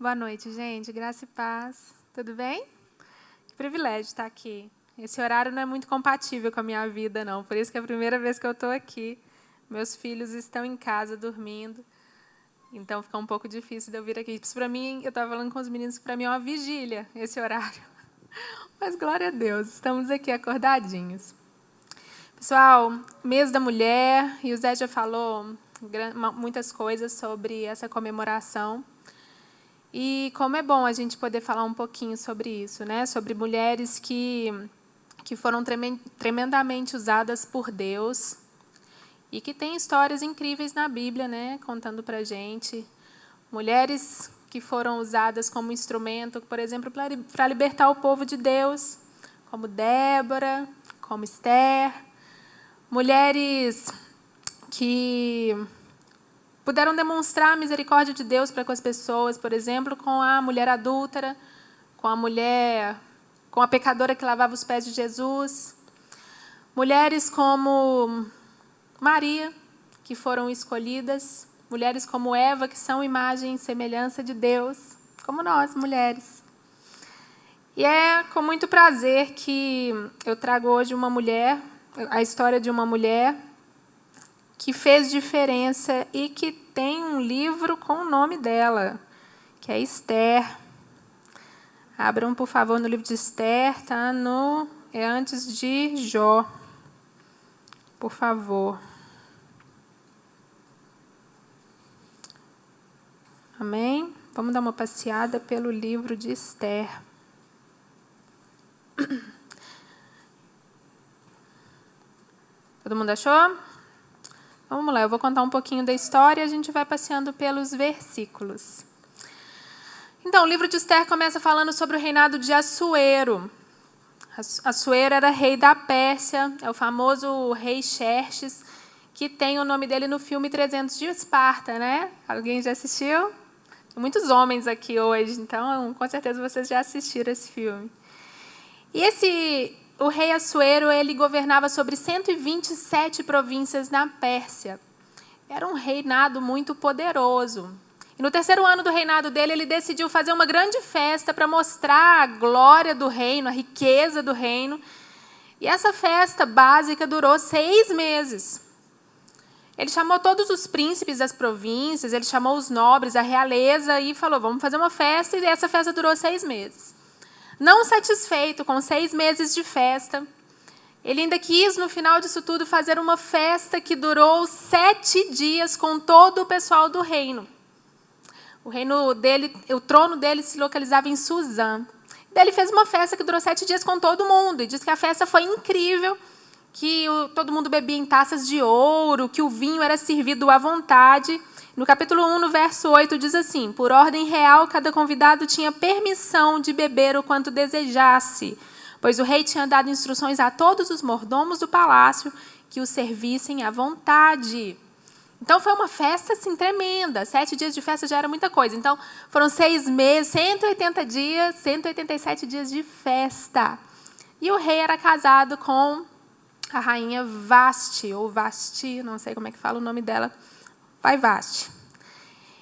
Boa noite, gente. Graça e paz. Tudo bem? Que privilégio estar aqui. Esse horário não é muito compatível com a minha vida, não. Por isso que é a primeira vez que eu estou aqui. Meus filhos estão em casa dormindo. Então fica um pouco difícil de eu vir aqui. Isso para mim, eu estava falando com os meninos que para mim é uma vigília esse horário. Mas glória a Deus, estamos aqui acordadinhos. Pessoal, mês da mulher, e o Zé já falou muitas coisas sobre essa comemoração. E como é bom a gente poder falar um pouquinho sobre isso, né? Sobre mulheres que foram tremendamente usadas por Deus e que têm histórias incríveis na Bíblia, né? Contando para a gente. Mulheres que foram usadas como instrumento, por exemplo, para libertar o povo de Deus, como Débora, como Esther. Mulheres que puderam demonstrar a misericórdia de Deus para com as pessoas, por exemplo, com a mulher adúltera, com a pecadora que lavava os pés de Jesus. Mulheres como Maria, que foram escolhidas. Mulheres como Eva, que são imagem e semelhança de Deus, como nós, mulheres. E é com muito prazer que eu trago hoje a história de uma mulher que fez diferença e que tem um livro com o nome dela, que é Esther. Abram, por favor, no livro de Esther, tá? É antes de Jó. Por favor. Amém? Vamos dar uma passeada pelo livro de Esther. Todo mundo achou? Vamos lá, eu vou contar um pouquinho da história e a gente vai passeando pelos versículos. Então, o livro de Esther começa falando sobre o reinado de Assuero. Assuero era rei da Pérsia, é o famoso rei Xerxes, que tem o nome dele no filme 300 de Esparta, né? Alguém já assistiu? Tem muitos homens aqui hoje, então com certeza vocês já assistiram esse filme. E o rei Assuero, ele governava sobre 127 províncias na Pérsia. Era um reinado muito poderoso. E no terceiro ano do reinado dele, ele decidiu fazer uma grande festa para mostrar a glória do reino, a riqueza do reino. E essa festa básica durou 6 meses. Ele chamou todos os príncipes das províncias, ele chamou os nobres, a realeza, e falou, vamos fazer uma festa, e essa festa durou 6 meses. Não satisfeito com 6 meses de festa, ele ainda quis, no final disso tudo, fazer uma festa que durou 7 dias com todo o pessoal do reino. O trono dele se localizava em Suzã. Daí ele fez uma festa que durou 7 dias com todo mundo, e diz que a festa foi incrível, que todo mundo bebia em taças de ouro, que o vinho era servido à vontade. No capítulo 1, no verso 8, diz assim, por ordem real, cada convidado tinha permissão de beber o quanto desejasse, pois o rei tinha dado instruções a todos os mordomos do palácio que o servissem à vontade. Então, foi uma festa assim, tremenda. 7 dias de festa já era muita coisa. Então, foram 6 meses, 180 dias, 187 dias de festa. E o rei era casado com a rainha Vasti, ou Vasti, não sei como é que fala o nome dela, Vai Vasti.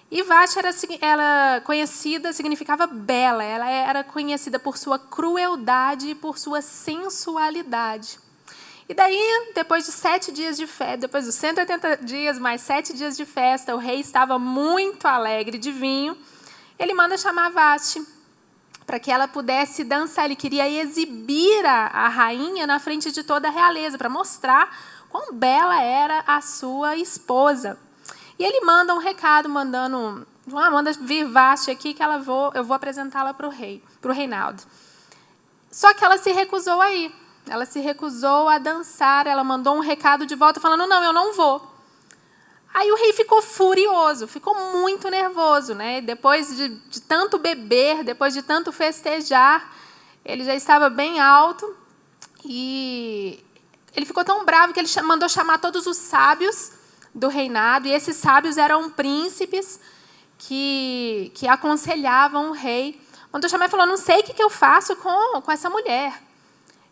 E Vasti era conhecida, significava bela. Ela era conhecida por sua crueldade e por sua sensualidade. E daí, depois de 7 dias de festa, depois dos 180 dias mais 7 dias de festa, o rei estava muito alegre de vinho. Ele manda chamar Vasti para que ela pudesse dançar. Ele queria exibir a rainha na frente de toda a realeza, para mostrar quão bela era a sua esposa. E ele manda um recado, manda vir Vasti aqui, que eu vou apresentá-la para o reinado. Só que ela se recusou a ir. Ela se recusou a dançar, ela mandou um recado de volta falando, não, eu não vou. Aí o rei ficou furioso, ficou muito nervoso, né? Depois de tanto beber, depois de tanto festejar, ele já estava bem alto e ele ficou tão bravo que ele mandou chamar todos os sábios do reinado, e esses sábios eram príncipes que aconselhavam o rei. Mandou chamar e falou, não sei o que eu faço com essa mulher.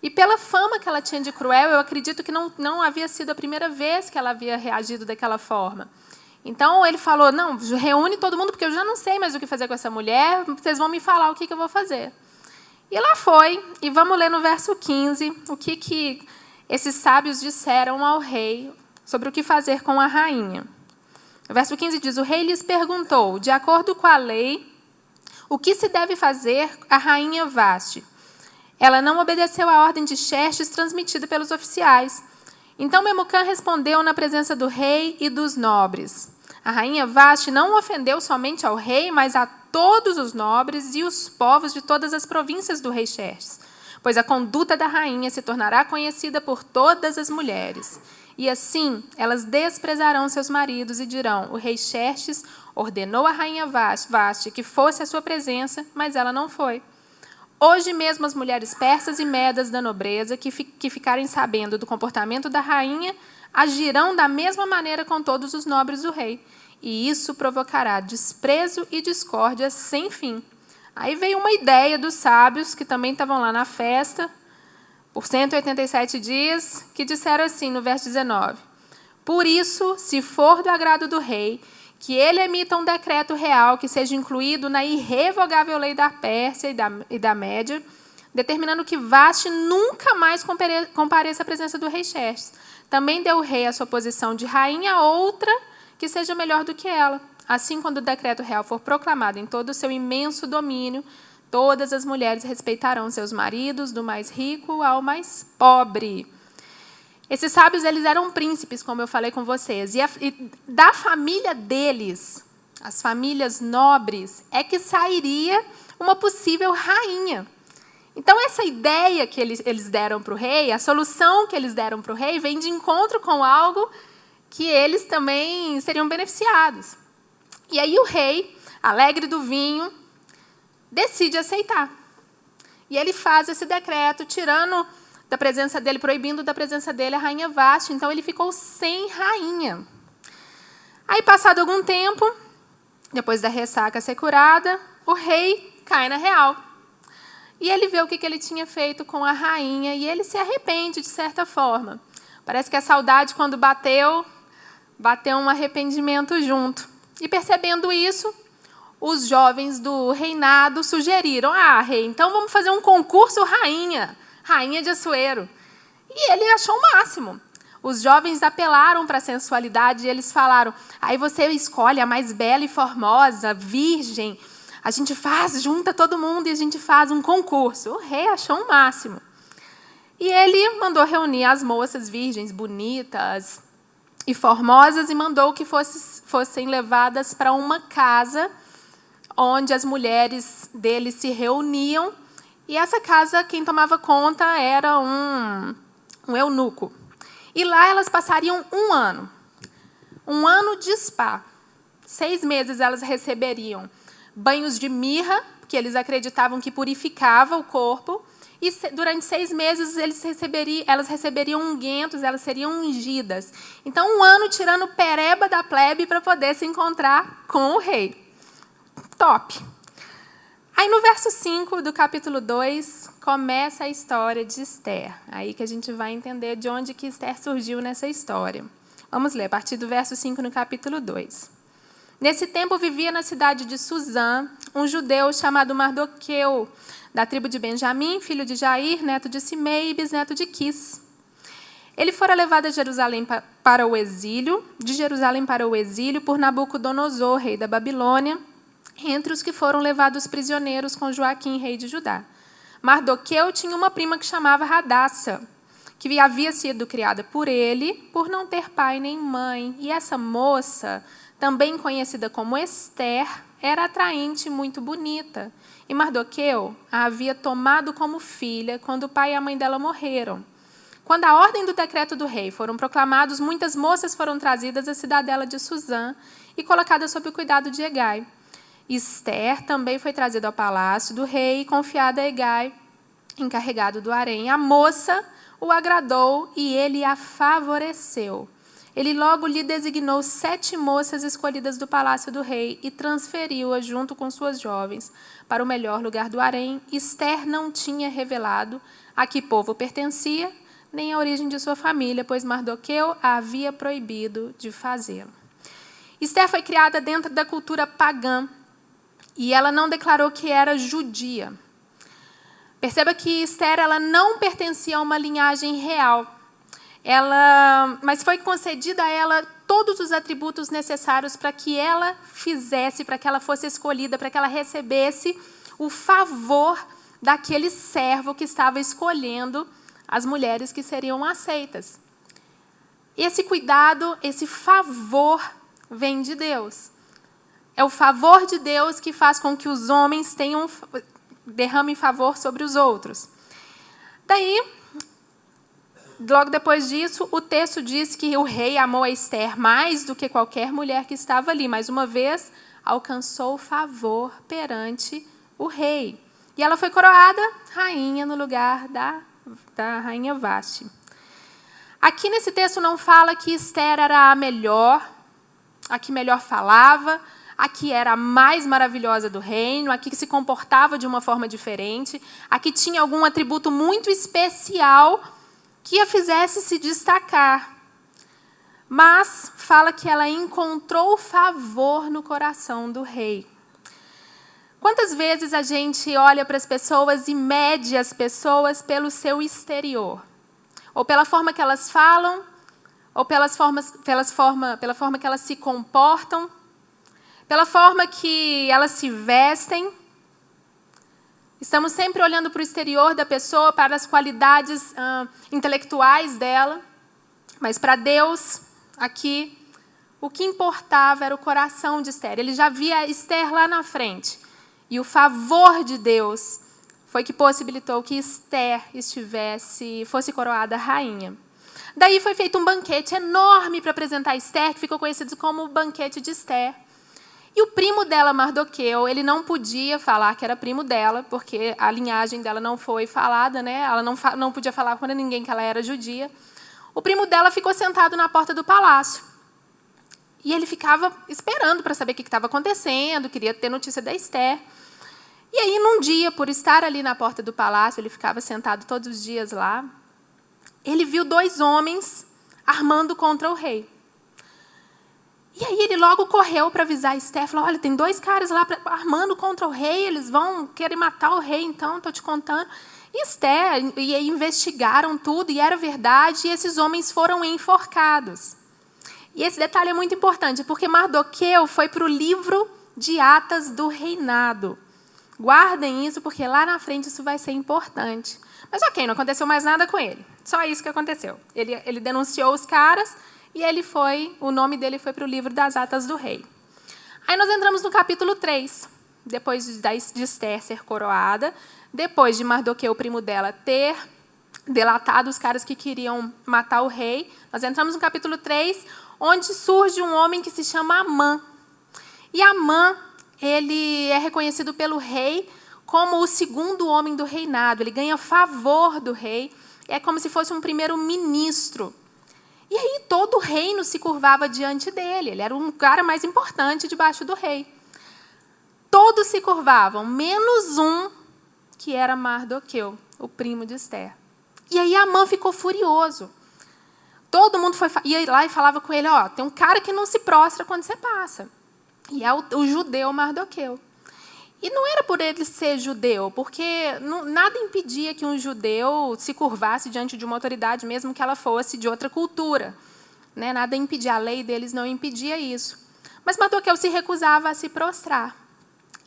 E pela fama que ela tinha de cruel, eu acredito que não havia sido a primeira vez que ela havia reagido daquela forma. Então, ele falou, não, reúne todo mundo, porque eu já não sei mais o que fazer com essa mulher, vocês vão me falar o que eu vou fazer. E lá foi, e vamos ler no verso 15, o que esses sábios disseram ao rei sobre o que fazer com a rainha. O verso 15 diz, o rei lhes perguntou, de acordo com a lei, o que se deve fazer à rainha Vaste? Ela não obedeceu à ordem de Xerxes transmitida pelos oficiais. Então Memucã respondeu na presença do rei e dos nobres. A rainha Vaste não ofendeu somente ao rei, mas a todos os nobres e os povos de todas as províncias do rei Xerxes, pois a conduta da rainha se tornará conhecida por todas as mulheres. E assim elas desprezarão seus maridos e dirão, o rei Xerxes ordenou a rainha Vaste que fosse à sua presença, mas ela não foi. Hoje mesmo as mulheres persas e medas da nobreza que ficarem sabendo do comportamento da rainha agirão da mesma maneira com todos os nobres do rei. E isso provocará desprezo e discórdia sem fim. Aí veio uma ideia dos sábios, que também estavam lá na festa, por 187 dias, que disseram assim, no verso 19. Por isso, se for do agrado do rei, que ele emita um decreto real que seja incluído na irrevogável lei da Pérsia e da Média, determinando que Vaste nunca mais compareça à presença do rei Xerxes. Também deu o rei a sua posição de rainha a outra que seja melhor do que ela. Assim, quando o decreto real for proclamado em todo o seu imenso domínio, todas as mulheres respeitarão seus maridos, do mais rico ao mais pobre. Esses sábios, eles eram príncipes, como eu falei com vocês. E da família deles, as famílias nobres, é que sairia uma possível rainha. Então, essa ideia que eles deram para o rei, a solução que eles deram para o rei, vem de encontro com algo que eles também seriam beneficiados. E aí o rei, alegre do vinho, decide aceitar. E ele faz esse decreto, tirando da presença dele, proibindo da presença dele a rainha Vaste. Então, ele ficou sem rainha. Aí, passado algum tempo, depois da ressaca ser curada, o rei cai na real. E ele vê o que ele tinha feito com a rainha e ele se arrepende, de certa forma. Parece que a saudade, quando bateu um arrependimento junto. E percebendo isso, os jovens do reinado sugeriram, rei, então vamos fazer um concurso rainha de Assuero. E ele achou o máximo. Os jovens apelaram para a sensualidade e eles falaram, aí você escolhe a mais bela e formosa, virgem, a gente junta todo mundo e a gente faz um concurso. O rei achou o máximo. E ele mandou reunir as moças virgens, bonitas e formosas, e mandou que fossem levadas para uma casa onde as mulheres dele se reuniam. E essa casa, quem tomava conta era um eunuco. E lá elas passariam um ano de spa. 6 meses elas receberiam banhos de mirra, que eles acreditavam que purificava o corpo, e durante 6 meses elas receberiam unguentos, elas seriam ungidas. Então, 1 ano tirando pereba da plebe para poder se encontrar com o rei. Top! Aí, no verso 5 do capítulo 2, começa a história de Esther. Aí que a gente vai entender de onde que Esther surgiu nessa história. Vamos ler, a partir do verso 5 no capítulo 2. Nesse tempo, vivia na cidade de Suzã um judeu chamado Mardoqueu, da tribo de Benjamim, filho de Jair, neto de Simei e bisneto de Quis. Ele fora levado a Jerusalém para o exílio, por Nabucodonosor, rei da Babilônia, entre os que foram levados prisioneiros com Joaquim, rei de Judá. Mardoqueu tinha uma prima que chamava Radassa, que havia sido criada por ele, por não ter pai nem mãe. E essa moça, também conhecida como Esther, era atraente e muito bonita. E Mardoqueu a havia tomado como filha quando o pai e a mãe dela morreram. Quando a ordem do decreto do rei foram proclamados, muitas moças foram trazidas à cidadela de Suzã e colocadas sob o cuidado de Hegai. Esther também foi trazida ao palácio do rei e confiada a Hegai, encarregado do harém. A moça o agradou e ele a favoreceu. Ele logo lhe designou 7 moças escolhidas do palácio do rei e transferiu-a junto com suas jovens para o melhor lugar do harém. Esther não tinha revelado a que povo pertencia, nem a origem de sua família, pois Mardoqueu a havia proibido de fazê-lo. Esther foi criada dentro da cultura pagã e ela não declarou que era judia. Perceba que Esther ela não pertencia a uma linhagem real. Mas foi concedida a ela todos os atributos necessários para que ela fizesse, para que ela fosse escolhida, para que ela recebesse o favor daquele servo que estava escolhendo as mulheres que seriam aceitas. Esse cuidado, esse favor vem de Deus. É o favor de Deus que faz com que os homens derramem favor sobre os outros. Daí, logo depois disso, o texto diz que o rei amou a Esther mais do que qualquer mulher que estava ali. Mais uma vez, alcançou favor perante o rei. E ela foi coroada rainha no lugar da rainha Vasti. Aqui nesse texto não fala que Esther era a melhor, a que melhor falava, a que era a mais maravilhosa do reino, a que se comportava de uma forma diferente, a que tinha algum atributo muito especial que a fizesse se destacar. Mas fala que ela encontrou favor no coração do rei. Quantas vezes a gente olha para as pessoas e mede as pessoas pelo seu exterior? Ou pela forma que elas falam, ou pela forma que elas se comportam, pela forma que elas se vestem. Estamos sempre olhando para o exterior da pessoa, para as qualidades intelectuais dela. Mas para Deus, aqui, o que importava era o coração de Esther. Ele já via Esther lá na frente. E o favor de Deus foi que possibilitou que Esther fosse coroada rainha. Daí foi feito um banquete enorme para apresentar Esther, que ficou conhecido como o banquete de Esther. E o primo dela, Mardoqueu, ele não podia falar que era primo dela, porque a linhagem dela não foi falada, né? Ela não podia falar para ninguém que ela era judia. O primo dela ficou sentado na porta do palácio. E ele ficava esperando para saber o que estava acontecendo, queria ter notícia da Esther. E aí, num dia, por estar ali na porta do palácio, ele ficava sentado todos os dias lá, ele viu 2 homens armando contra o rei. E aí ele logo correu para avisar a Esther, falou, olha, tem 2 caras lá armando contra o rei, eles vão querer matar o rei, então, estou te contando. E Esther, e aí investigaram tudo, e era verdade, e esses homens foram enforcados. E esse detalhe é muito importante, porque Mardoqueu foi para o livro de Atas do reinado. Guardem isso, porque lá na frente isso vai ser importante. Mas ok, não aconteceu mais nada com ele. Só isso que aconteceu. Ele denunciou os caras e o nome dele foi para o livro das Atas do rei. Aí nós entramos no capítulo 3. Depois de Esther ser coroada, depois de Mardoqueu, o primo dela, ter delatado os caras que queriam matar o rei, nós entramos no capítulo 3, onde surge um homem que se chama Amã. E Amã, ele é reconhecido pelo rei como o 2º homem do reinado. Ele ganha favor do rei. É como se fosse um primeiro-ministro. E aí todo o reino se curvava diante dele. Ele era um cara mais importante debaixo do rei. Todos se curvavam, menos um, que era Mardoqueu, o primo de Esther. E aí Amã ficou furioso. Todo mundo ia lá e falava com ele, tem um cara que não se prostra quando você passa. E é o judeu Mardoqueu. E não era por ele ser judeu, porque nada impedia que um judeu se curvasse diante de uma autoridade, mesmo que ela fosse de outra cultura. Né? Nada impedia, a lei deles não impedia isso. Mas Mardoqueu se recusava a se prostrar.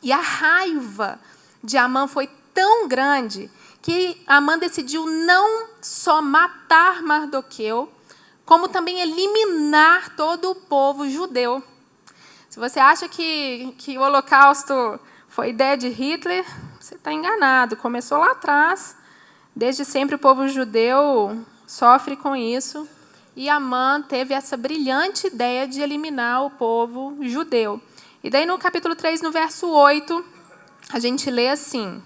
E a raiva de Amã foi tão grande que Amã decidiu não só matar Mardoqueu, como também eliminar todo o povo judeu. Se você acha que o Holocausto foi ideia de Hitler, você está enganado. Começou lá atrás. Desde sempre o povo judeu sofre com isso. E Amã teve essa brilhante ideia de eliminar o povo judeu. E daí no capítulo 3, no verso 8, a gente lê assim.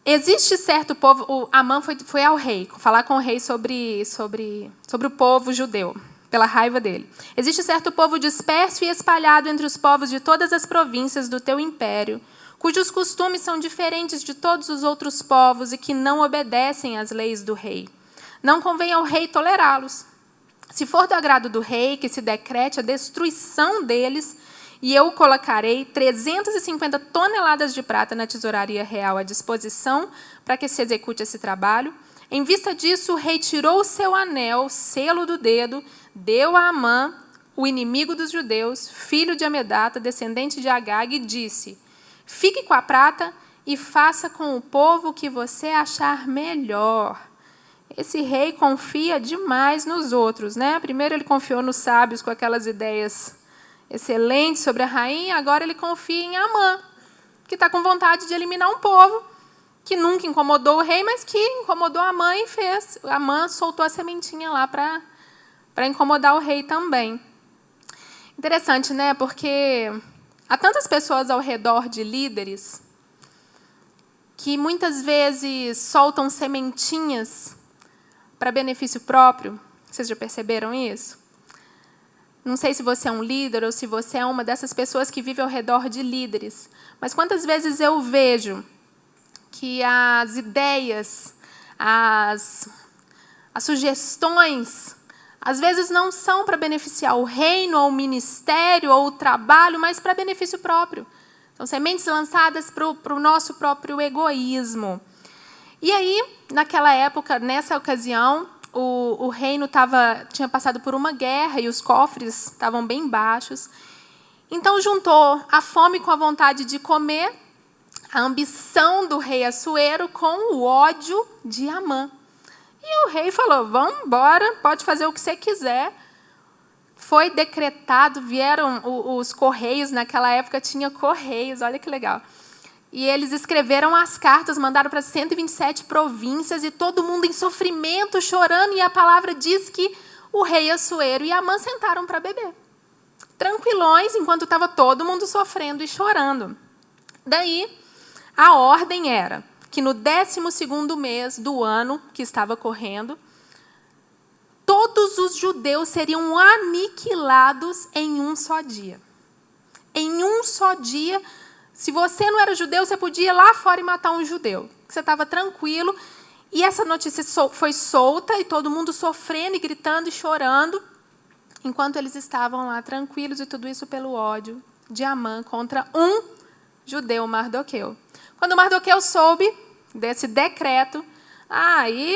Existe certo povo... Amã foi ao rei, falar com o rei sobre o povo judeu, pela raiva dele. Existe certo povo disperso e espalhado entre os povos de todas as províncias do teu império, cujos costumes são diferentes de todos os outros povos e que não obedecem às leis do rei. Não convém ao rei tolerá-los. Se for do agrado do rei, que se decrete a destruição deles, e eu colocarei 350 toneladas de prata na tesouraria real à disposição para que se execute esse trabalho. Em vista disso, o rei tirou o seu anel, selo do dedo, deu a Amã, o inimigo dos judeus, filho de Amedata, descendente de Agag, e disse: fique com a prata e faça com o povo o que você achar melhor. Esse rei confia demais nos outros, né? Primeiro ele confiou nos sábios com aquelas ideias excelentes sobre a rainha, agora ele confia em Amã, que está com vontade de eliminar um povo que nunca incomodou o rei, mas que incomodou Amã e fez. Amã soltou a sementinha lá para incomodar o rei também. Interessante, né? Porque há tantas pessoas ao redor de líderes que muitas vezes soltam sementinhas para benefício próprio. Vocês já perceberam isso? Não sei se você é um líder ou se você é uma dessas pessoas que vive ao redor de líderes, mas quantas vezes eu vejo que as ideias, as sugestões, às vezes não são para beneficiar o reino, ou o ministério, ou o trabalho, mas para benefício próprio. São sementes lançadas para o nosso próprio egoísmo. E aí, naquela época, nessa ocasião, o reino tinha passado por uma guerra e os cofres estavam bem baixos. Então, juntou a fome com a vontade de comer, a ambição do rei Assuero com o ódio de Amã. E o rei falou: vamos embora, pode fazer o que você quiser. Foi decretado, vieram os correios, naquela época tinha correios, olha que legal. E eles escreveram as cartas, mandaram para 127 províncias, e todo mundo em sofrimento, chorando, e a palavra diz que o rei Assuero e Amã sentaram para beber. Tranquilões, enquanto estava todo mundo sofrendo e chorando. Daí, a ordem era que no 12º mês do ano que estava correndo, todos os judeus seriam aniquilados em um só dia. Em um só dia. Se você não era judeu, você podia ir lá fora e matar um judeu. Você estava tranquilo. E essa notícia foi solta, e todo mundo sofrendo e gritando e chorando, enquanto eles estavam lá tranquilos, e tudo isso pelo ódio de Amã contra um judeu, Mardoqueu. Quando Mardoqueu soube desse decreto, aí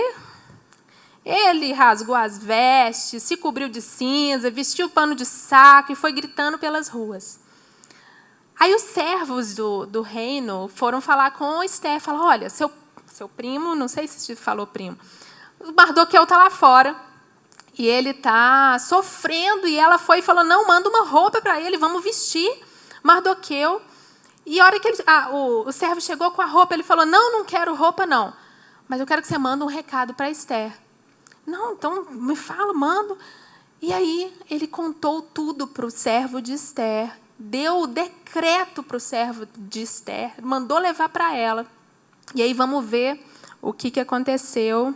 ele rasgou as vestes, se cobriu de cinza, vestiu pano de saco e foi gritando pelas ruas. Aí os servos do reino foram falar com Esther, falaram: olha, seu primo, não sei se falou primo, o Mardoqueu está lá fora, e ele está sofrendo, e ela foi e falou: não, manda uma roupa para ele, vamos vestir Mardoqueu. E a hora que o servo chegou com a roupa, ele falou: não quero roupa, não, mas eu quero que você mande um recado para Esther. Não, então me fala, mando. E aí ele contou tudo para o servo de Esther, deu o decreto para o servo de Esther, mandou levar para ela. E aí vamos ver o que aconteceu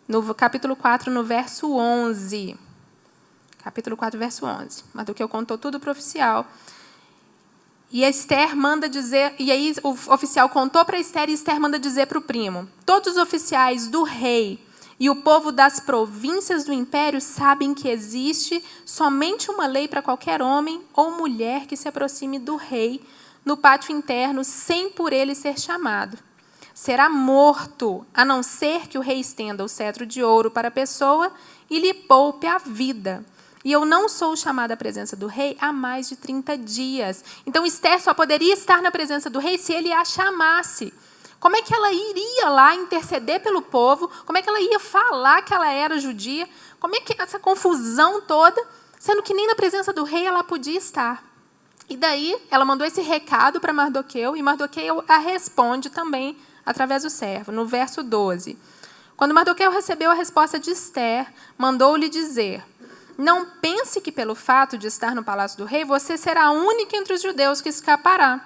no capítulo 4, no verso 11. Capítulo 4, verso 11. Mardoqueu contou tudo para o oficial. E a Esther manda dizer, e aí o oficial contou para Esther, e Esther manda dizer para o primo: todos os oficiais do rei e o povo das províncias do império sabem que existe somente uma lei para qualquer homem ou mulher que se aproxime do rei no pátio interno sem por ele ser chamado. Será morto, a não ser que o rei estenda o cetro de ouro para a pessoa e lhe poupe a vida. E eu não sou chamada à presença do rei há mais de 30 dias. Então Esther só poderia estar na presença do rei se ele a chamasse. Como é que ela iria lá interceder pelo povo? Como é que ela ia falar que ela era judia? Como é que essa confusão toda, sendo que nem na presença do rei ela podia estar? E daí ela mandou esse recado para Mardoqueu, e Mardoqueu a responde também através do servo, no verso 12. Quando Mardoqueu recebeu a resposta de Esther, mandou-lhe dizer: não pense que pelo fato de estar no palácio do rei, você será a única entre os judeus que escapará.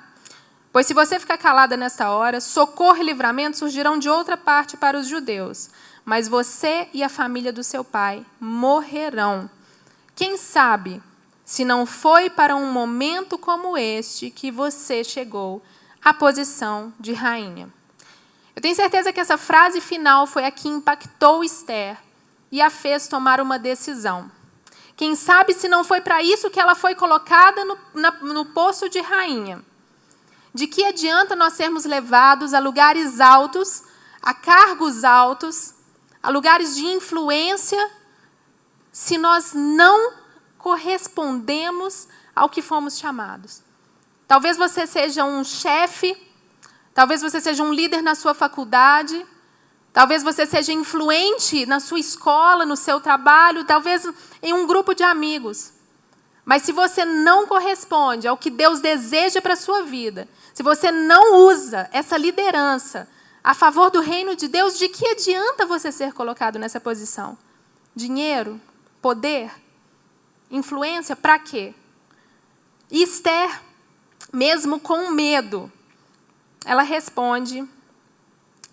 Pois se você ficar calada nesta hora, socorro e livramento surgirão de outra parte para os judeus. Mas você e a família do seu pai morrerão. Quem sabe, se não foi para um momento como este que você chegou à posição de rainha. Eu tenho certeza que essa frase final foi a que impactou Esther, e a fez tomar uma decisão. Quem sabe se não foi para isso que ela foi colocada no posto de rainha. De que adianta nós sermos levados a lugares altos, a cargos altos, a lugares de influência, se nós não correspondemos ao que fomos chamados? Talvez você seja um chefe, talvez você seja um líder na sua faculdade, talvez você seja influente na sua escola, no seu trabalho, talvez em um grupo de amigos. Mas se você não corresponde ao que Deus deseja para a sua vida, se você não usa essa liderança a favor do reino de Deus, de que adianta você ser colocado nessa posição? Dinheiro? Poder? Influência? Para quê? E Esther, mesmo com medo, ela responde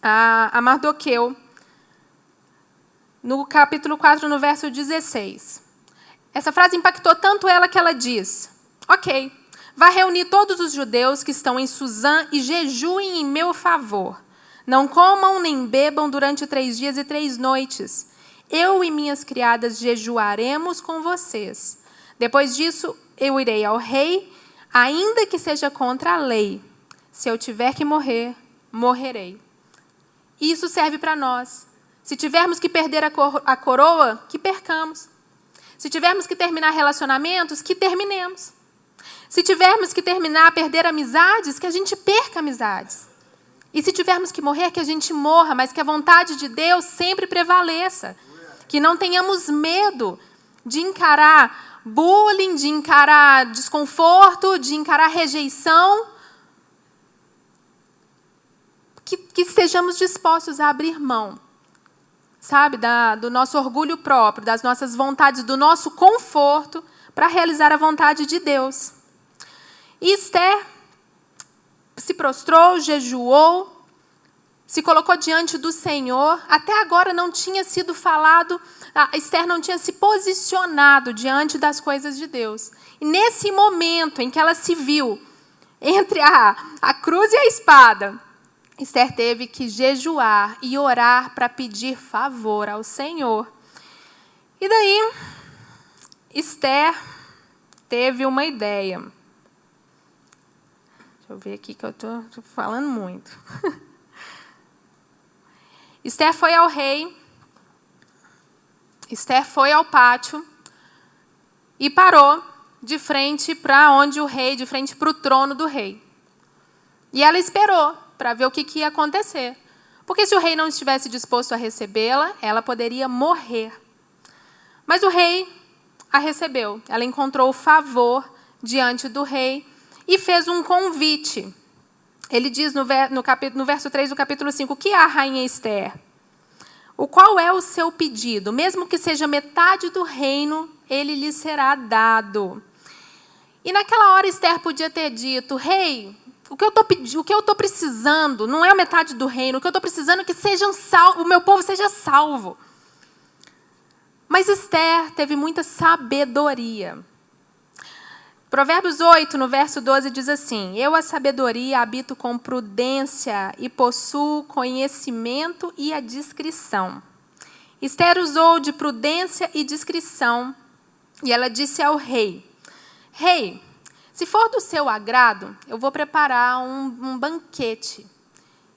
a Mardoqueu, no capítulo 4, no verso 16. Essa frase impactou tanto ela que ela diz: ok, vá reunir todos os judeus que estão em Suzã e jejuem em meu favor. Não comam nem bebam durante 3 dias e 3 noites. Eu e minhas criadas jejuaremos com vocês. Depois disso, eu irei ao rei, ainda que seja contra a lei. Se eu tiver que morrer, morrerei. Isso serve para nós. Se tivermos que perder a coroa, que percamos. Se tivermos que terminar relacionamentos, que terminemos. Se tivermos que perder amizades, que a gente perca amizades. E se tivermos que morrer, que a gente morra, mas que a vontade de Deus sempre prevaleça. Que não tenhamos medo de encarar bullying, de encarar desconforto, de encarar rejeição. Que estejamos dispostos a abrir mão, sabe, do nosso orgulho próprio, das nossas vontades, do nosso conforto, para realizar a vontade de Deus. E Esther se prostrou, jejuou, se colocou diante do Senhor. Até agora não tinha sido falado, Esther não tinha se posicionado diante das coisas de Deus. E nesse momento em que ela se viu entre a cruz e a espada, Esther teve que jejuar e orar para pedir favor ao Senhor. E daí, Esther teve uma ideia. Deixa eu ver aqui que eu estou falando muito. Esther foi ao rei, Esther foi ao pátio e parou de frente para onde o rei, de frente para o trono do rei. E ela esperou para ver o que ia acontecer. Porque se o rei não estivesse disposto a recebê-la, ela poderia morrer. Mas o rei a recebeu. Ela encontrou favor diante do rei e fez um convite. Ele diz no verso 3 do capítulo 5, o que há, rainha Esther? Qual é o seu pedido? Mesmo que seja metade do reino, ele lhe será dado. E naquela hora Esther podia ter dito, rei, o que eu estou precisando não é a metade do reino, o que eu estou precisando é que o meu povo seja salvo. Mas Esther teve muita sabedoria. Provérbios 8, no verso 12, diz assim, eu, a sabedoria, habito com prudência e possuo conhecimento e a discrição. Esther usou de prudência e discrição, e ela disse ao rei, rei, se for do seu agrado, eu vou preparar um banquete.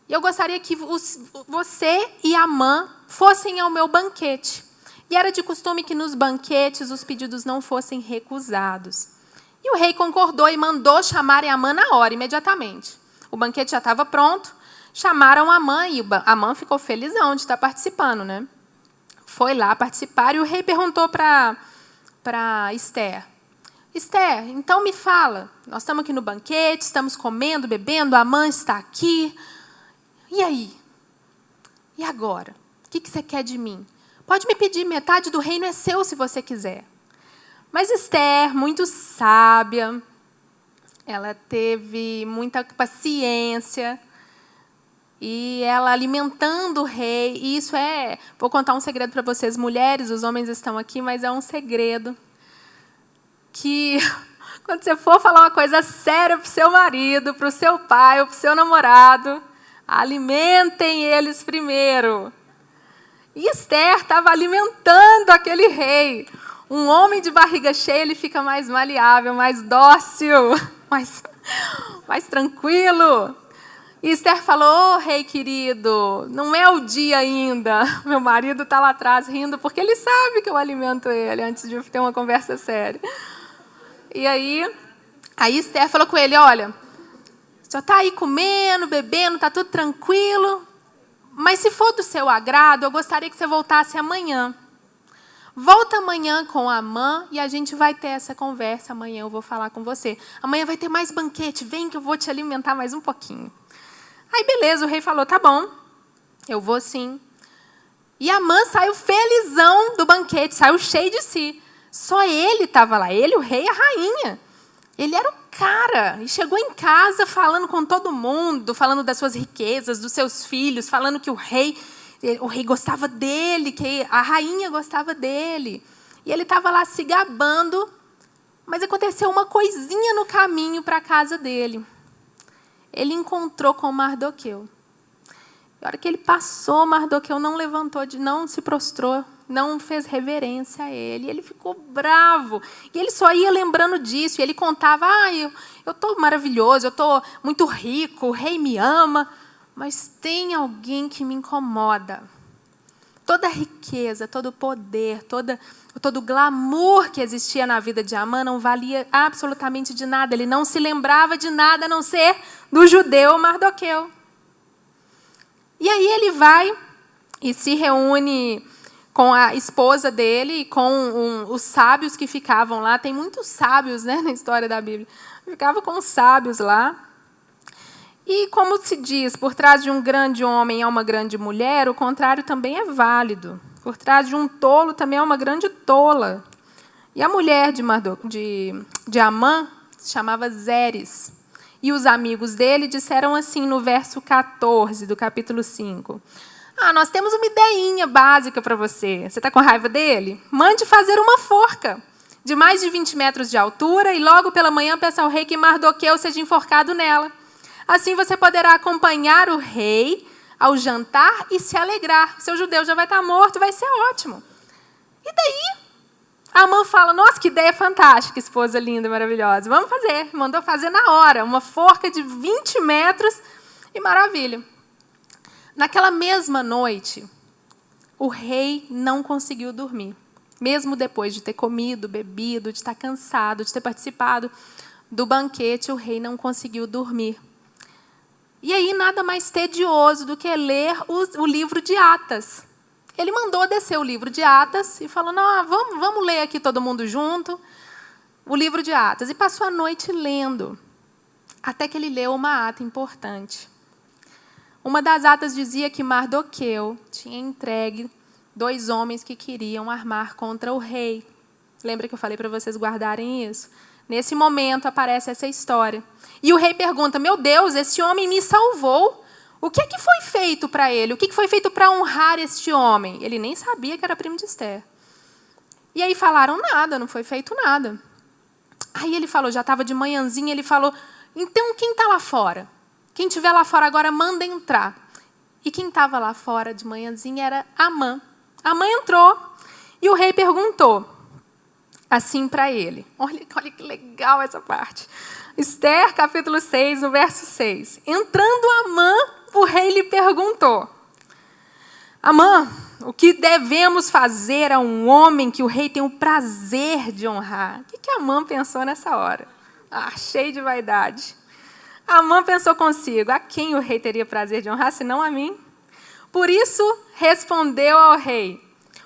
E eu gostaria que você e Amã fossem ao meu banquete. E era de costume que nos banquetes os pedidos não fossem recusados. E o rei concordou e mandou chamarem Amã na hora, imediatamente. O banquete já estava pronto, chamaram Amã e Amã ficou felizão de estar participando, né? Foi lá participar e o rei perguntou para Esther, Esther, então me fala, nós estamos aqui no banquete, estamos comendo, bebendo, Amã está aqui. E aí? E agora? O que você quer de mim? Pode me pedir, metade do reino é seu se você quiser. Mas Esther, muito sábia, ela teve muita paciência, e ela alimentando o rei, e isso vou contar um segredo para vocês, mulheres, os homens estão aqui, mas é um segredo, que quando você for falar uma coisa séria para o seu marido, para o seu pai ou para o seu namorado, alimentem eles primeiro. E Esther estava alimentando aquele rei. Um homem de barriga cheia, ele fica mais maleável, mais dócil, mais tranquilo. E Esther falou: rei querido, não é o dia ainda. Meu marido está lá atrás rindo, porque ele sabe que eu alimento ele, antes de ter uma conversa séria. E aí Esther falou com ele: olha, já está aí comendo, bebendo, está tudo tranquilo, mas se for do seu agrado, eu gostaria que você voltasse amanhã. Volta amanhã com Amã e a gente vai ter essa conversa. Amanhã eu vou falar com você. Amanhã vai ter mais banquete, vem que eu vou te alimentar mais um pouquinho. Aí beleza, o rei falou: tá bom, eu vou sim. E Amã saiu felizão do banquete, saiu cheio de si. Só ele estava lá, ele, o rei e a rainha. Ele era o cara. E chegou em casa falando com todo mundo, falando das suas riquezas, dos seus filhos, falando que o rei gostava dele, que a rainha gostava dele. E ele estava lá se gabando, mas aconteceu uma coisinha no caminho para a casa dele. Ele encontrou com Mardoqueu. E a hora que ele passou, Mardoqueu não levantou, não se prostrou, não fez reverência a ele. Ele ficou bravo. E ele só ia lembrando disso. E ele contava: eu estou maravilhoso, eu estou muito rico, o rei me ama, mas tem alguém que me incomoda. Toda a riqueza, todo o poder, todo o glamour que existia na vida de Amã não valia absolutamente de nada. Ele não se lembrava de nada a não ser do judeu Mardoqueu. E aí ele vai e se reúne com a esposa dele e com os sábios que ficavam lá. Tem muitos sábios, né, na história da Bíblia. Ficava com os sábios lá. E, como se diz, por trás de um grande homem há uma grande mulher, o contrário também é válido. Por trás de um tolo também há uma grande tola. E a mulher de Amã se chamava Zeres. E os amigos dele disseram assim no verso 14 do capítulo 5. Nós temos uma ideinha básica para você. Você está com raiva dele? Mande fazer uma forca de mais de 20 metros de altura e logo pela manhã peça ao rei que Mardoqueu seja enforcado nela. Assim você poderá acompanhar o rei ao jantar e se alegrar. Seu judeu já vai estar morto, vai ser ótimo. E daí, Amã fala: nossa, que ideia fantástica, esposa linda, maravilhosa. Vamos fazer. Mandou fazer na hora, uma forca de 20 metros e maravilha. Naquela mesma noite, o rei não conseguiu dormir. Mesmo depois de ter comido, bebido, de estar cansado, de ter participado do banquete, o rei não conseguiu dormir. E aí, nada mais tedioso do que ler o livro de Atas. Ele mandou descer o livro de Atas e falou: não, vamos ler aqui todo mundo junto o livro de Atas. E passou a noite lendo, até que ele leu uma ata importante. Uma das atas dizia que Mardoqueu tinha entregue 2 homens que queriam armar contra o rei. Lembra que eu falei para vocês guardarem isso? Nesse momento aparece essa história. E o rei pergunta: meu Deus, esse homem me salvou. O que foi feito para ele? O que foi feito para honrar este homem? Ele nem sabia que era primo de Esther. E aí falaram: nada, não foi feito nada. Aí ele falou, já estava de manhãzinha, ele falou: então quem está lá fora? Quem estiver lá fora agora manda entrar. E quem estava lá fora de manhãzinha era Amã. Amã entrou e o rei perguntou assim para ele. Olha que legal essa parte. Esther, capítulo 6, no verso 6. Entrando Amã, o rei lhe perguntou: Amã, o que devemos fazer a um homem que o rei tem o prazer de honrar? O que Amã pensou nessa hora? Cheio de vaidade. Amã pensou consigo: a quem o rei teria prazer de honrar, senão a mim? Por isso respondeu ao rei: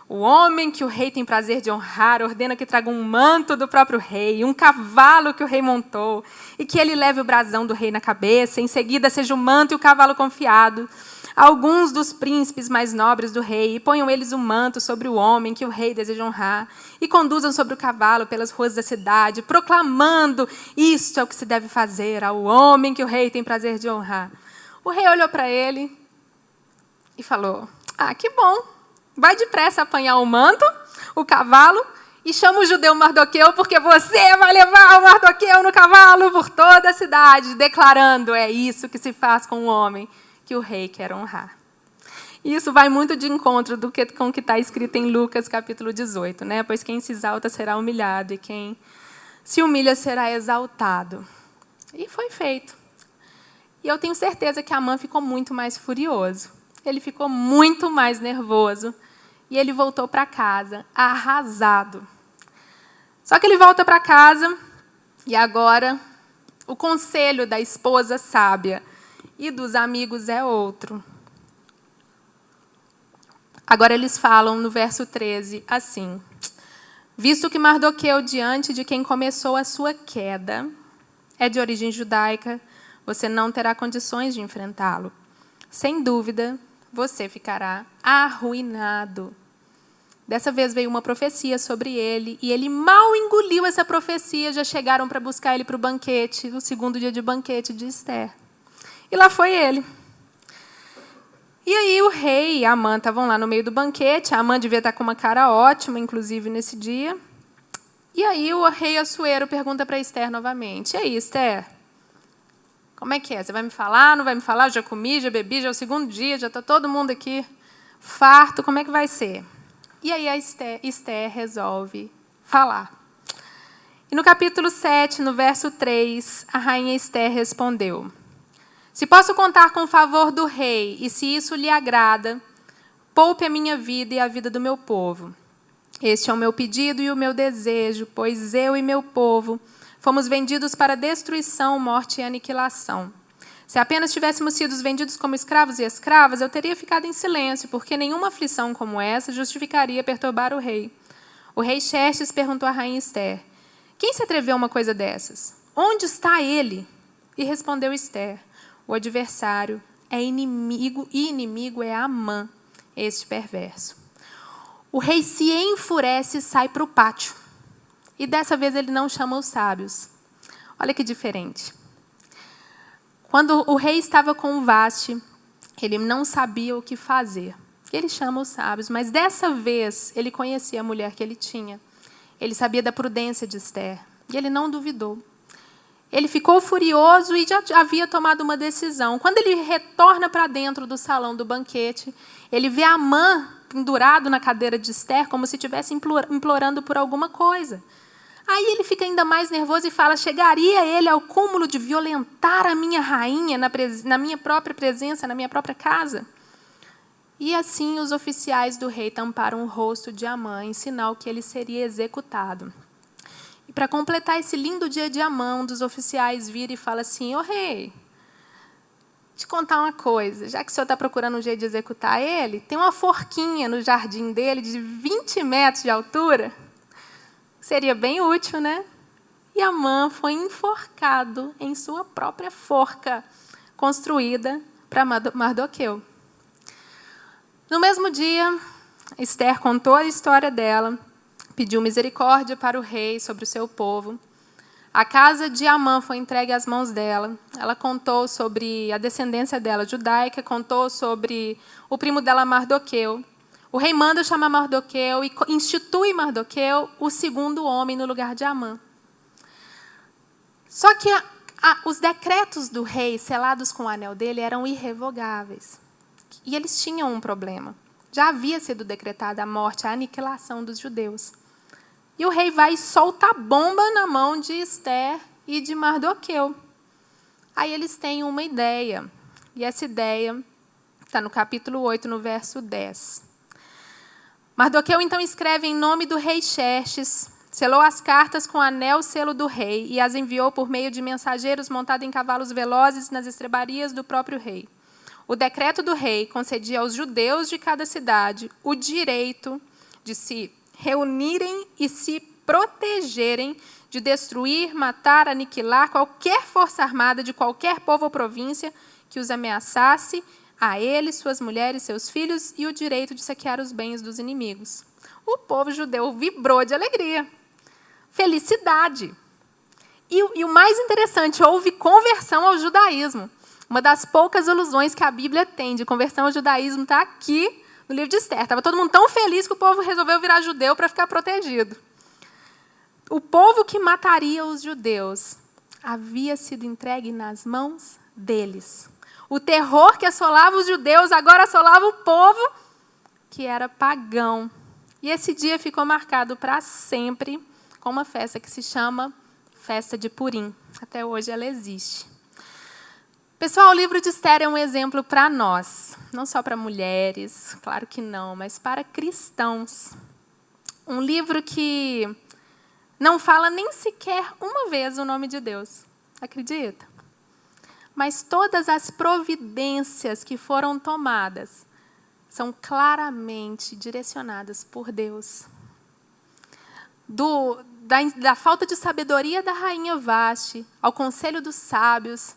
o homem que o rei tem prazer de honrar ordena que traga um manto do próprio rei, um cavalo que o rei montou, e que ele leve o brasão do rei na cabeça, em seguida seja o manto e o cavalo confiado a alguns dos príncipes mais nobres do rei, e ponham eles o manto sobre o homem que o rei deseja honrar, e conduzam sobre o cavalo pelas ruas da cidade, proclamando: isto é o que se deve fazer ao homem que o rei tem prazer de honrar. O rei olhou para ele e falou: que bom. Vai depressa apanhar o manto, o cavalo, e chama o judeu Mardoqueu, porque você vai levar o Mardoqueu no cavalo por toda a cidade, declarando: é isso que se faz com o homem que o rei quer honrar. Isso vai muito de encontro com o que está escrito em Lucas, capítulo 18, né? Pois quem se exalta será humilhado, e quem se humilha será exaltado. E foi feito. E eu tenho certeza que Amã ficou muito mais furioso. Ele ficou muito mais nervoso. E ele voltou para casa, arrasado. Só que ele volta para casa, e agora o conselho da esposa sábia e dos amigos é outro. Agora eles falam no verso 13 assim: visto que Mardoqueu, diante de quem começou a sua queda, é de origem judaica, você não terá condições de enfrentá-lo. Sem dúvida, você ficará arruinado. Dessa vez veio uma profecia sobre ele, e ele mal engoliu essa profecia, já chegaram para buscar ele para o banquete, o segundo dia de banquete de Esther. E lá foi ele. E aí o rei e a Amã estavam lá no meio do banquete. A Amã devia estar com uma cara ótima, inclusive, nesse dia. E aí o rei Assuero pergunta para Esther novamente: e aí, Esther, como é que é? Você vai me falar, não vai me falar? Eu já comi, já bebi, já é o segundo dia, já está todo mundo aqui farto, como é que vai ser? E aí a Esther resolve falar. E no capítulo 7, no verso 3, a rainha Esther respondeu: se posso contar com o favor do rei, e se isso lhe agrada, poupe a minha vida e a vida do meu povo. Este é o meu pedido e o meu desejo, pois eu e meu povo fomos vendidos para destruição, morte e aniquilação. Se apenas tivéssemos sido vendidos como escravos e escravas, eu teria ficado em silêncio, porque nenhuma aflição como essa justificaria perturbar o rei. O rei Xerxes perguntou à rainha Esther: quem se atreveu a uma coisa dessas? Onde está ele? E respondeu Esther: o adversário é inimigo, e inimigo é Amã, este perverso. O rei se enfurece e sai para o pátio. E dessa vez ele não chama os sábios. Olha que diferente. Quando o rei estava com Vaste, ele não sabia o que fazer. Ele chama os sábios, mas dessa vez ele conhecia a mulher que ele tinha. Ele sabia da prudência de Esther, e ele não duvidou. Ele ficou furioso e já havia tomado uma decisão. Quando ele retorna para dentro do salão do banquete, ele vê Amã pendurado na cadeira de Esther, como se estivesse implorando por alguma coisa. Aí ele fica ainda mais nervoso e fala: chegaria ele ao cúmulo de violentar a minha rainha na minha própria presença, na minha própria casa? E assim os oficiais do rei tamparam o rosto de Amã, em sinal que ele seria executado. E para completar esse lindo dia de Amã, um dos oficiais vira e fala assim: ô rei, te contar uma coisa, já que o senhor está procurando um jeito de executar ele, tem uma forquinha no jardim dele de 20 metros de altura. Seria bem útil, né? E Amã foi enforcado em sua própria forca, construída para Mardoqueu. No mesmo dia, Esther contou a história dela, pediu misericórdia para o rei sobre o seu povo. A casa de Amã foi entregue às mãos dela. Ela contou sobre a descendência dela judaica, contou sobre o primo dela, Mardoqueu. O rei manda chamar Mardoqueu e institui Mardoqueu o segundo homem no lugar de Amã. Só que os decretos do rei, selados com o anel dele, eram irrevogáveis. E eles tinham um problema. Já havia sido decretada a morte, a aniquilação dos judeus. E o rei vai e solta a bomba na mão de Esther e de Mardoqueu. Aí eles têm uma ideia. E essa ideia está no capítulo 8, no verso 10. Mardoqueu, então, escreve em nome do rei Xerxes, selou as cartas com o anel selo do rei e as enviou por meio de mensageiros montados em cavalos velozes nas estrebarias do próprio rei. O decreto do rei concedia aos judeus de cada cidade o direito de se reunirem e se protegerem de destruir, matar, aniquilar qualquer força armada de qualquer povo ou província que os ameaçasse, a eles, suas mulheres, seus filhos, e o direito de saquear os bens dos inimigos. O povo judeu vibrou de alegria, felicidade. E o mais interessante, houve conversão ao judaísmo. Uma das poucas alusões que a Bíblia tem de conversão ao judaísmo está aqui no livro de Esther. Estava todo mundo tão feliz que o povo resolveu virar judeu para ficar protegido. O povo que mataria os judeus havia sido entregue nas mãos deles. O terror que assolava os judeus agora assolava o povo que era pagão. E esse dia ficou marcado para sempre com uma festa que se chama Festa de Purim. Até hoje ela existe. Pessoal, o livro de Esther é um exemplo para nós, não só para mulheres, claro que não, mas para cristãos. Um livro que não fala nem sequer uma vez o nome de Deus. Acredita? Mas todas as providências que foram tomadas são claramente direcionadas por Deus. Da falta de sabedoria da rainha Vaste, ao conselho dos sábios,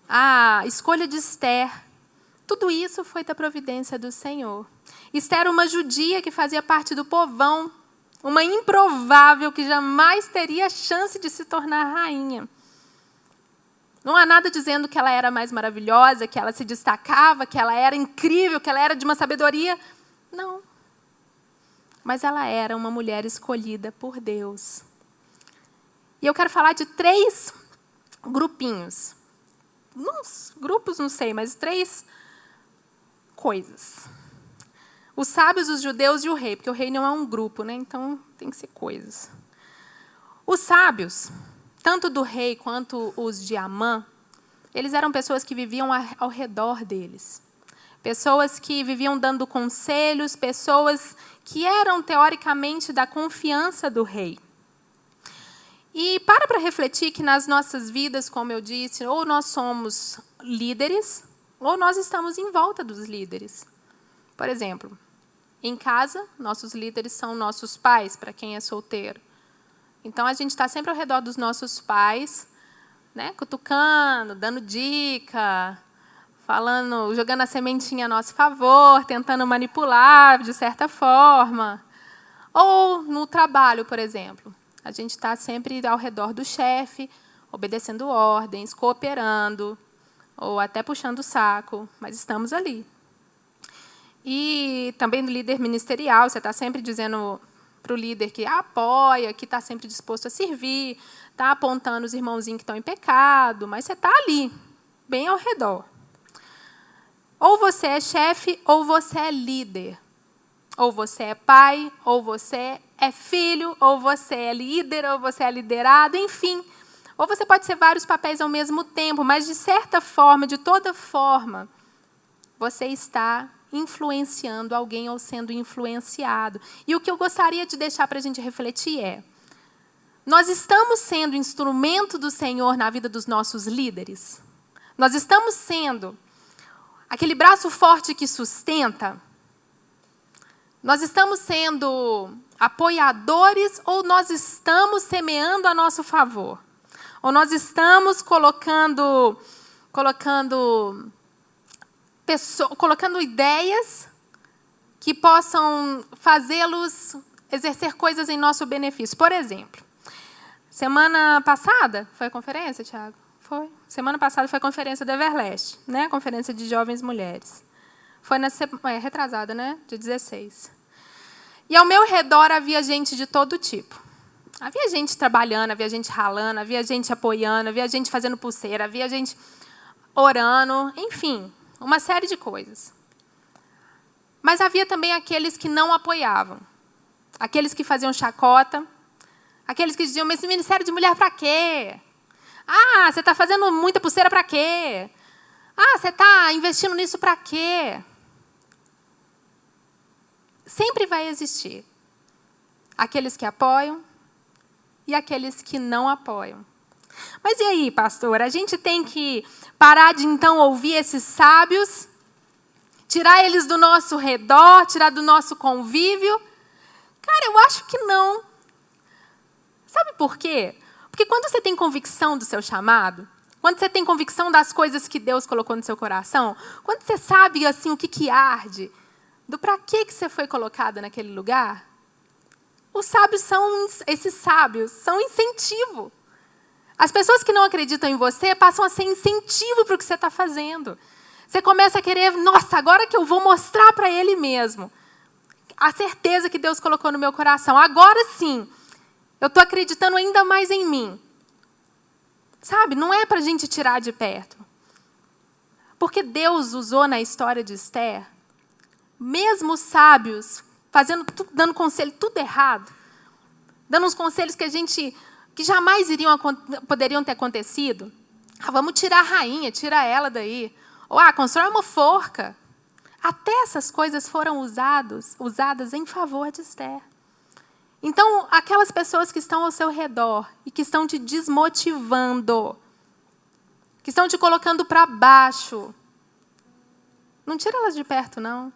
à escolha de Esther, tudo isso foi da providência do Senhor. Esther, uma judia que fazia parte do povão, uma improvável que jamais teria chance de se tornar rainha. Não há nada dizendo que ela era mais maravilhosa, que ela se destacava, que ela era incrível, que ela era de uma sabedoria. Não. Mas ela era uma mulher escolhida por Deus. E eu quero falar de 3 grupinhos. Grupos, não sei, mas 3 coisas. Os sábios, os judeus e o rei, porque o rei não é um grupo, né? Então tem que ser coisas. Os sábios, tanto do rei quanto os de Amã, eles eram pessoas que viviam ao redor deles. Pessoas que viviam dando conselhos, pessoas que eram, teoricamente, da confiança do rei. E para refletir que nas nossas vidas, como eu disse, ou nós somos líderes, ou nós estamos em volta dos líderes. Por exemplo, em casa, nossos líderes são nossos pais, para quem é solteiro. Então, a gente está sempre ao redor dos nossos pais, né, cutucando, dando dica, falando, jogando a sementinha a nosso favor, tentando manipular de certa forma. Ou no trabalho, por exemplo. A gente está sempre ao redor do chefe, obedecendo ordens, cooperando, ou até puxando o saco, mas estamos ali. E também do líder ministerial, você está sempre dizendo para o líder que apoia, que está sempre disposto a servir, está apontando os irmãozinhos que estão em pecado, mas você está ali, bem ao redor. Ou você é chefe, ou você é líder. Ou você é pai, ou você é filho, ou você é líder, ou você é liderado, enfim. Ou você pode ser vários papéis ao mesmo tempo, mas, de certa forma, de toda forma, você está influenciando alguém ou sendo influenciado. E o que eu gostaria de deixar para a gente refletir é: nós estamos sendo instrumento do Senhor na vida dos nossos líderes? Nós estamos sendo aquele braço forte que sustenta? Nós estamos sendo apoiadores ou nós estamos semeando a nosso favor? Ou nós estamos colocando ideias que possam fazê-los exercer coisas em nosso benefício? Por exemplo, semana passada foi a conferência, Tiago? Foi. Semana passada foi a conferência da Everlast, né? A conferência de jovens mulheres. Foi retrasada, né? De 16. E ao meu redor havia gente de todo tipo. Havia gente trabalhando, havia gente ralando, havia gente apoiando, havia gente fazendo pulseira, havia gente orando, enfim, uma série de coisas. Mas havia também aqueles que não apoiavam. Aqueles que faziam chacota, aqueles que diziam: mas esse ministério de mulher para quê? Ah, você está fazendo muita pulseira para quê? Ah, você está investindo nisso para quê? Sempre vai existir aqueles que apoiam e aqueles que não apoiam. Mas e aí, pastor? A gente tem que parar de, então, ouvir esses sábios, tirar eles do nosso redor, tirar do nosso convívio? Cara, eu acho que não. Sabe por quê? Porque quando você tem convicção do seu chamado, quando você tem convicção das coisas que Deus colocou no seu coração, quando você sabe assim, o que arde, do para que você foi colocado naquele lugar, esses sábios são incentivo. As pessoas que não acreditam em você passam a ser incentivo para o que você está fazendo. Você começa a querer: nossa, agora que eu vou mostrar para ele mesmo a certeza que Deus colocou no meu coração. Agora sim, eu estou acreditando ainda mais em mim. Sabe, não é para a gente tirar de perto. Porque Deus usou na história de Esther, mesmo os sábios, dando conselho tudo errado, dando uns conselhos que jamais poderiam ter acontecido. Vamos tirar a rainha, tira ela daí. Ou constrói uma forca. Até essas coisas foram usadas em favor de Esther. Então, aquelas pessoas que estão ao seu redor e que estão te desmotivando, que estão te colocando para baixo, não tira elas de perto, não.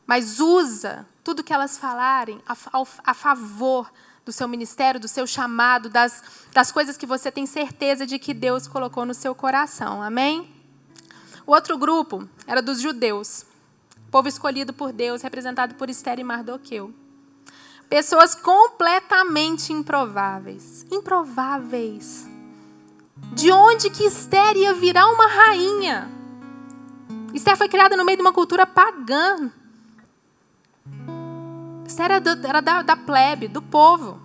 Mas usa tudo que elas falarem a favor do seu ministério, do seu chamado, das coisas que você tem certeza de que Deus colocou no seu coração. Amém? O outro grupo era dos judeus. Povo escolhido por Deus, representado por Esther e Mardoqueu. Pessoas completamente improváveis. Improváveis. De onde que Esther ia virar uma rainha? Esther foi criada no meio de uma cultura pagã. Esther era da plebe, do povo.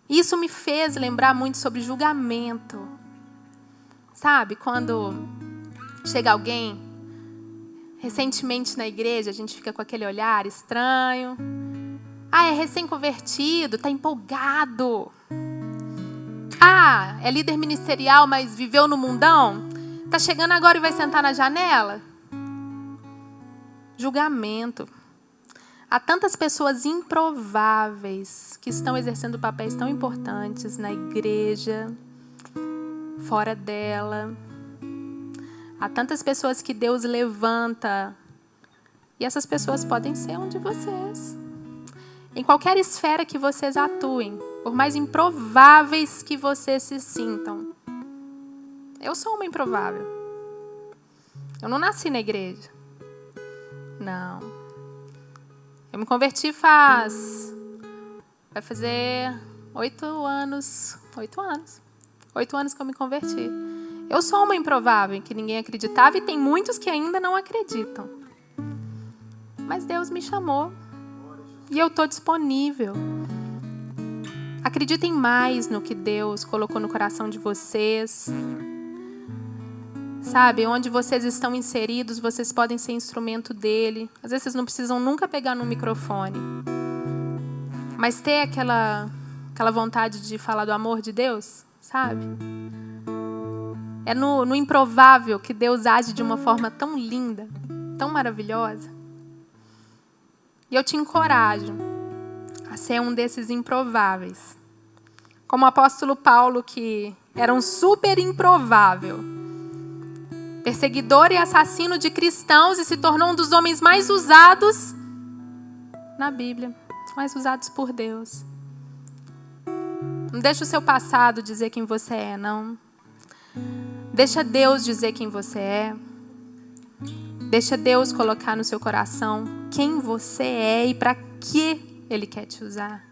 Isso me fez lembrar muito sobre julgamento. Sabe, quando chega alguém, recentemente na igreja, a gente fica com aquele olhar estranho. É recém-convertido, está empolgado. É líder ministerial, mas viveu no mundão. Está chegando agora e vai sentar na janela? Julgamento. Há tantas pessoas improváveis que estão exercendo papéis tão importantes na igreja, fora dela. Há tantas pessoas que Deus levanta. E essas pessoas podem ser um de vocês. Em qualquer esfera que vocês atuem, por mais improváveis que vocês se sintam. Eu sou uma improvável. Eu não nasci na igreja. Não. Eu me converti vai fazer 8 anos. 8 anos. 8 anos que eu me converti. Eu sou uma improvável, em que ninguém acreditava, e tem muitos que ainda não acreditam. Mas Deus me chamou. E eu estou disponível. Acreditem mais no que Deus colocou no coração de vocês. Sabe, onde vocês estão inseridos, vocês podem ser instrumento dele. Às vezes vocês não precisam nunca pegar no microfone. Mas ter aquela vontade de falar do amor de Deus, sabe? É no improvável que Deus age de uma forma tão linda, tão maravilhosa. E eu te encorajo a ser um desses improváveis. Como o apóstolo Paulo, que era um super improvável. Perseguidor e assassino de cristãos, e se tornou um dos homens mais usados na Bíblia. Mais usados por Deus. Não deixa o seu passado dizer quem você é, não. Deixa Deus dizer quem você é. Deixa Deus colocar no seu coração quem você é e para que Ele quer te usar.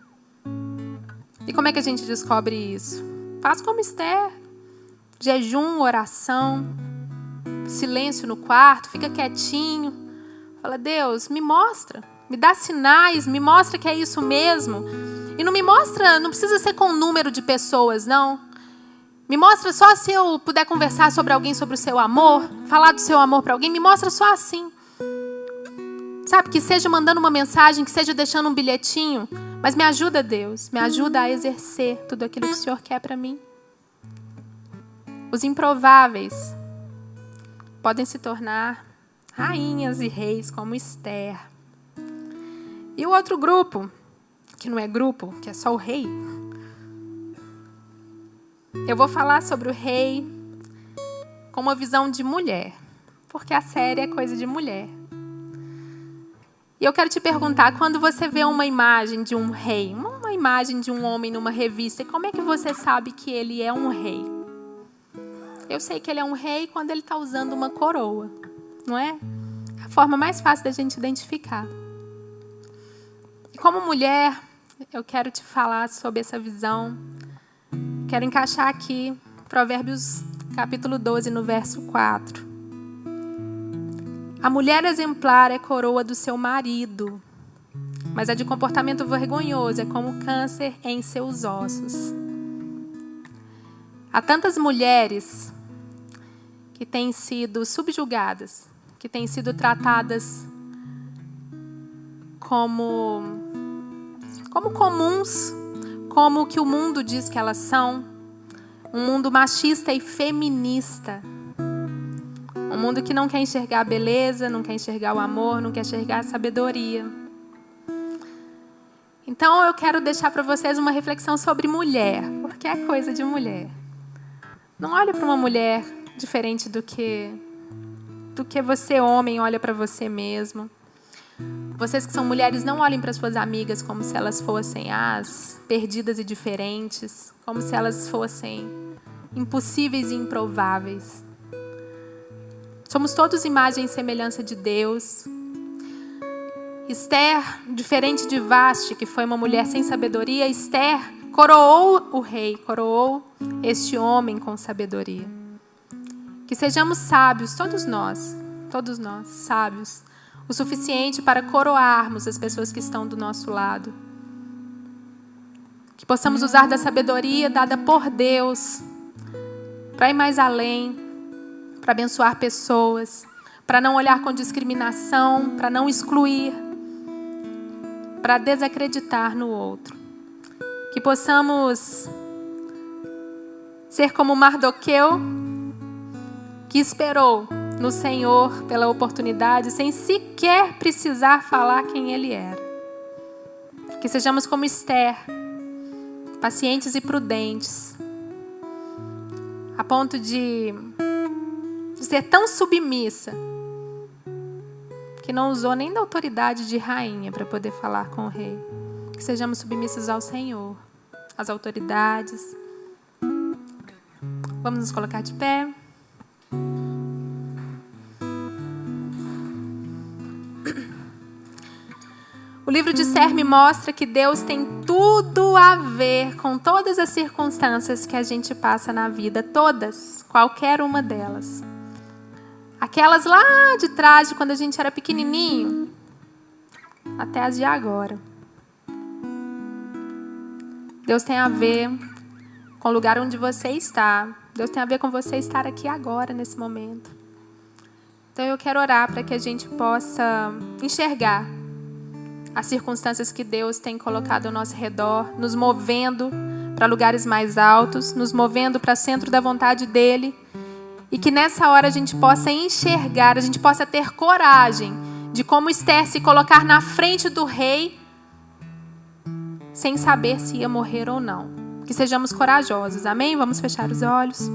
E como é que a gente descobre isso? Faz como Esther. Jejum, oração, silêncio no quarto, fica quietinho. Fala, Deus, me mostra, me dá sinais, me mostra que é isso mesmo. E não me mostra, não precisa ser com um número de pessoas, não. Me mostra só se eu puder conversar sobre alguém, sobre o seu amor, falar do seu amor para alguém, me mostra só assim. Sabe, que seja mandando uma mensagem, que seja deixando um bilhetinho, mas me ajuda, Deus, me ajuda a exercer tudo aquilo que o Senhor quer para mim. Os improváveis podem se tornar rainhas e reis como Esther. E o outro grupo, que não é grupo, que é só o rei. Eu vou falar sobre o rei com uma visão de mulher, porque a série é coisa de mulher. E eu quero te perguntar, quando você vê uma imagem de um rei, uma imagem de um homem numa revista, como é que você sabe que ele é um rei? Eu sei que ele é um rei quando ele está usando uma coroa, não é? É a forma mais fácil da gente identificar. E como mulher, eu quero te falar sobre essa visão. Quero encaixar aqui Provérbios capítulo 12, no verso 4. A mulher exemplar é coroa do seu marido, mas a de comportamento vergonhoso é como câncer em seus ossos. Há tantas mulheres que têm sido subjugadas, que têm sido tratadas como comuns, como o que o mundo diz que elas são. Um mundo machista e feminista. Um mundo que não quer enxergar a beleza, não quer enxergar o amor, não quer enxergar a sabedoria. Então eu quero deixar para vocês uma reflexão sobre mulher, porque é coisa de mulher. Não olhe para uma mulher diferente do que você, homem, olha para você mesmo. Vocês que são mulheres, não olhem para suas amigas como se elas fossem as perdidas e diferentes, como se elas fossem impossíveis e improváveis. Somos todos imagem e semelhança de Deus. Esther, diferente de Vasti, que foi uma mulher sem sabedoria, Esther coroou o rei, coroou este homem com sabedoria. Que sejamos sábios, todos nós, sábios, o suficiente para coroarmos as pessoas que estão do nosso lado. Que possamos usar da sabedoria dada por Deus para ir mais além, para abençoar pessoas, para não olhar com discriminação, para não excluir, para desacreditar no outro. Que possamos ser como Mardoqueu, que esperou no Senhor pela oportunidade, sem sequer precisar falar quem Ele era. Que sejamos como Esther, pacientes e prudentes, a ponto de ser tão submissa que não usou nem da autoridade de rainha para poder falar com o rei. Que sejamos submissos ao Senhor, às autoridades. Vamos nos colocar de pé. O livro de Esther me mostra que Deus tem tudo a ver com todas as circunstâncias que a gente passa na vida, todas, qualquer uma delas. Aquelas lá de trás, de quando a gente era pequenininho, até as de agora. Deus tem a ver com o lugar onde você está. Deus tem a ver com você estar aqui agora, nesse momento. Então eu quero orar para que a gente possa enxergar as circunstâncias que Deus tem colocado ao nosso redor, nos movendo para lugares mais altos, nos movendo para o centro da vontade dEle. E que nessa hora a gente possa enxergar, a gente possa ter coragem de, como Esther, se colocar na frente do rei sem saber se ia morrer ou não. Que sejamos corajosos, amém? Vamos fechar os olhos.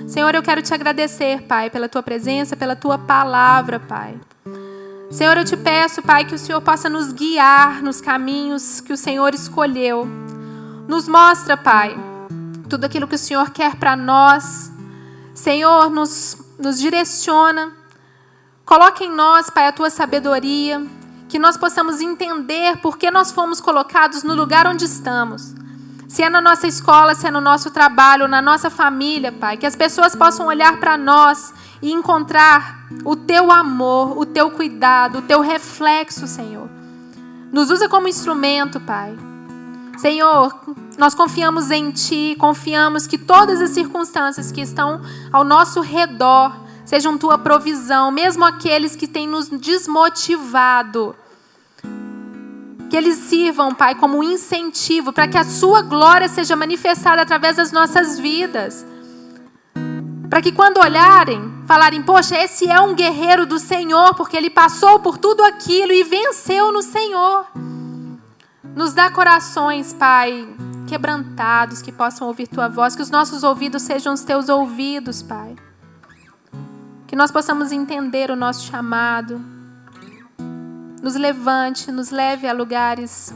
Senhor, eu quero te agradecer, Pai, pela tua presença, pela tua palavra, Pai. Senhor, eu te peço, Pai, que o Senhor possa nos guiar nos caminhos que o Senhor escolheu. Nos mostra, Pai, tudo aquilo que o Senhor quer para nós. Senhor, nos direciona. Coloca em nós, Pai, a tua sabedoria, que nós possamos entender por que nós fomos colocados no lugar onde estamos. Se é na nossa escola, se é no nosso trabalho, na nossa família, Pai, que as pessoas possam olhar para nós e encontrar o teu amor, o teu cuidado, o teu reflexo, Senhor. Nos usa como instrumento, Pai. Senhor, nós confiamos em Ti, confiamos que todas as circunstâncias que estão ao nosso redor sejam Tua provisão, mesmo aqueles que têm nos desmotivado. Que eles sirvam, Pai, como um incentivo para que a Sua glória seja manifestada através das nossas vidas. Para que quando olharem, falarem, poxa, esse é um guerreiro do Senhor, porque ele passou por tudo aquilo e venceu no Senhor. Nos dá corações, Pai, quebrantados, que possam ouvir Tua voz, que os nossos ouvidos sejam os Teus ouvidos, Pai. Que nós possamos entender o nosso chamado. Nos levante, nos leve a lugares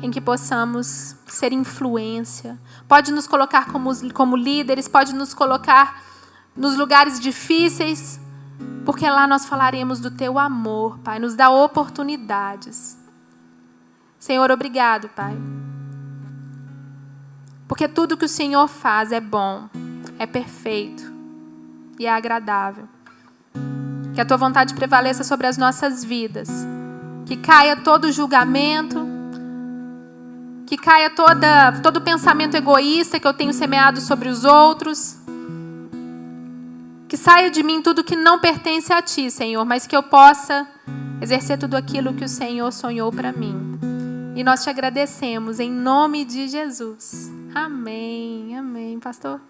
em que possamos ser influência. Pode nos colocar como líderes, pode nos colocar nos lugares difíceis, porque lá nós falaremos do Teu amor, Pai. Nos dá oportunidades. Senhor, obrigado, Pai. Porque tudo que o Senhor faz é bom, é perfeito e é agradável. Que a Tua vontade prevaleça sobre as nossas vidas. Que caia todo julgamento, que caia todo pensamento egoísta que eu tenho semeado sobre os outros. saia de mim tudo que não pertence a Ti, Senhor, mas que eu possa exercer tudo aquilo que o Senhor sonhou para mim. E nós te agradecemos em nome de Jesus. Amém, amém, pastor.